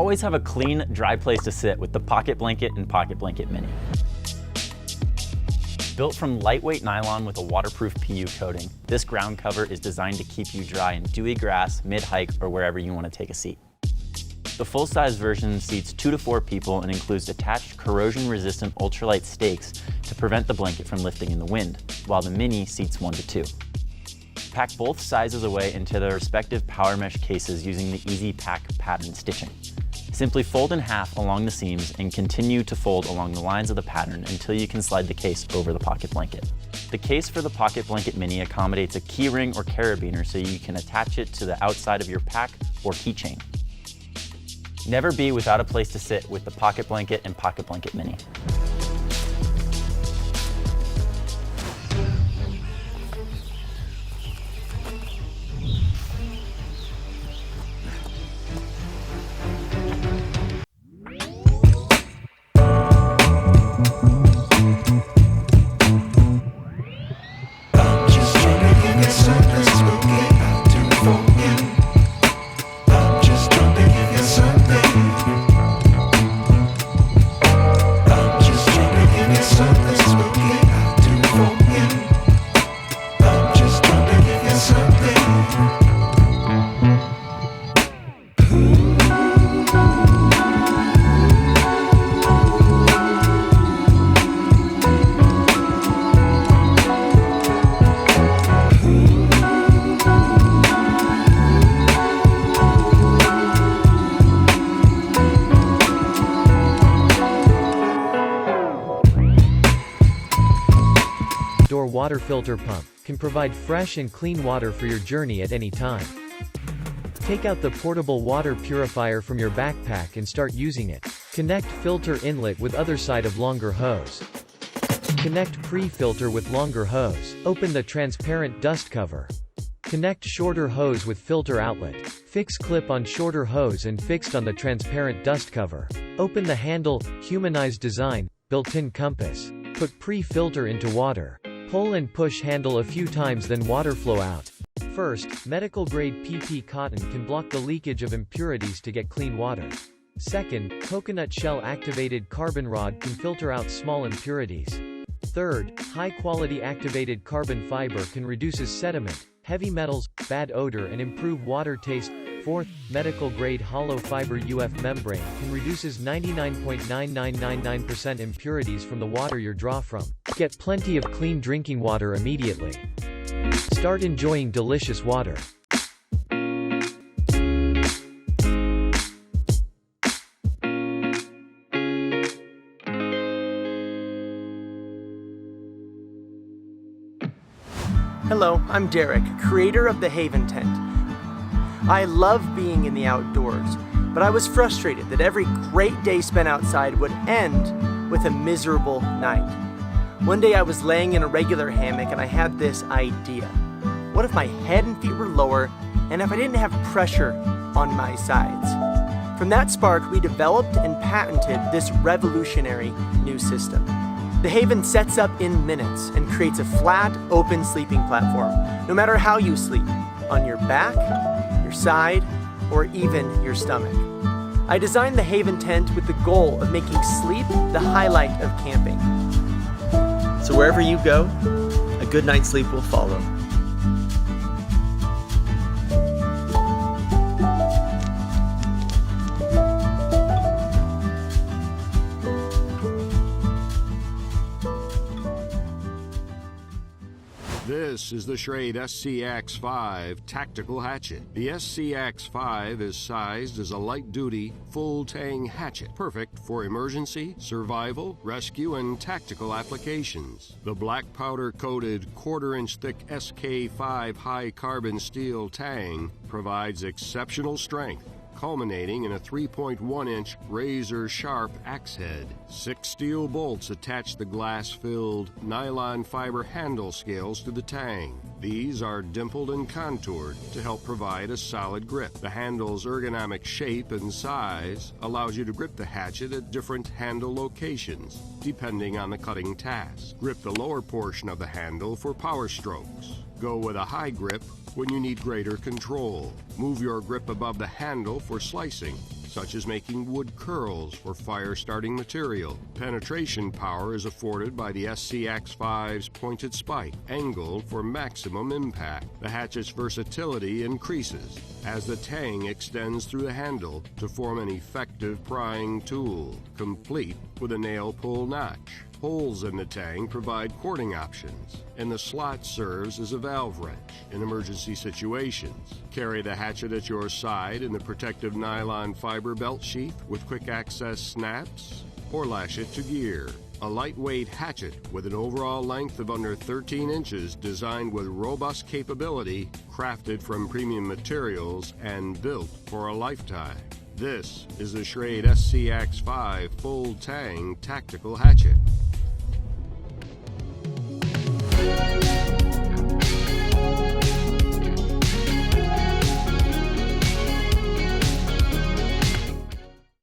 always have a clean, dry place to sit with the Pocket Blanket and Pocket Blanket Mini. Built from lightweight nylon with a waterproof PU coating, this ground cover is designed to keep you dry in dewy grass, mid-hike, or wherever you want to take a seat. The full-size version seats 2 to 4 people and includes attached corrosion-resistant ultralight stakes to prevent the blanket from lifting in the wind, while the Mini seats 1 to 2. Pack both sizes away into their respective power mesh cases using the Easy Pack pattern stitching. Simply fold in half along the seams and continue to fold along the lines of the pattern until you can slide the case over the Pocket Blanket. The case for the Pocket Blanket Mini accommodates a key ring or carabiner so you can attach it to the outside of your pack or keychain. Never be without a place to sit with the Pocket Blanket and Pocket Blanket Mini. Matador water filter pump can provide fresh and clean water for your journey at any time. Take out the portable water purifier from your backpack and start using it. Connect filter inlet with other side of longer hose. Connect pre-filter with longer hose. Open the transparent dust cover. Connect shorter hose with filter outlet. Fix clip on shorter hose and fixed on the transparent dust cover. Open the handle, humanized design, built-in compass. Put pre-filter into water. Pull and push handle a few times, then water flow out. First, medical-grade PP cotton can block the leakage of impurities to get clean water. Second, coconut shell-activated carbon rod can filter out small impurities. Third, high-quality activated carbon fiber can reduce sediment, heavy metals, bad odor and improve water taste. Fourth, medical-grade hollow fiber UF membrane can reduces 99.9999% impurities from the water you draw from. Get plenty of clean drinking water immediately. Start enjoying delicious water. Hello, I'm Derek, creator of the Haven Tent. I love being in the outdoors, but I was frustrated that every great day spent outside would end with a miserable night. One day I was laying in a regular hammock and I had this idea. What if my head and feet were lower and if I didn't have pressure on my sides? From that spark, we developed and patented this revolutionary new system. The Haven sets up in minutes and creates a flat, open sleeping platform, no matter how you sleep, on your back, your side, or even your stomach. I designed the Haven tent with the goal of making sleep the highlight of camping. So wherever you go, a good night's sleep will follow. This is the Schrade SCAXE5 tactical hatchet. The SCAXE5 is sized as a light-duty, full-tang hatchet, perfect for emergency, survival, rescue, and tactical applications. The black powder-coated, quarter-inch thick SK5 high-carbon steel tang provides exceptional strength, culminating in a 3.1-inch razor-sharp axe head. 6 steel bolts attach the glass-filled nylon fiber handle scales to the tang. These are dimpled and contoured to help provide a solid grip. The handle's ergonomic shape and size allows you to grip the hatchet at different handle locations, depending on the cutting task. Grip the lower portion of the handle for power strokes. Go with a high grip when you need greater control. Move your grip above the handle for slicing. such as making wood curls for fire-starting material. Penetration power is afforded by the SCAXE5's pointed spike, angled for maximum impact. The hatchet's versatility increases as the tang extends through the handle to form an effective prying tool, complete with a nail pull notch. Holes in the tang provide cording options, and the slot serves as a valve wrench in emergency situations. Carry the hatchet at your side in the protective nylon fiber belt sheath with quick access snaps, or lash it to gear. A lightweight hatchet with an overall length of under 13 inches, designed with robust capability, crafted from premium materials, and built for a lifetime. This is the Schrade SCAXE5 Full Tang Tactical Hatchet.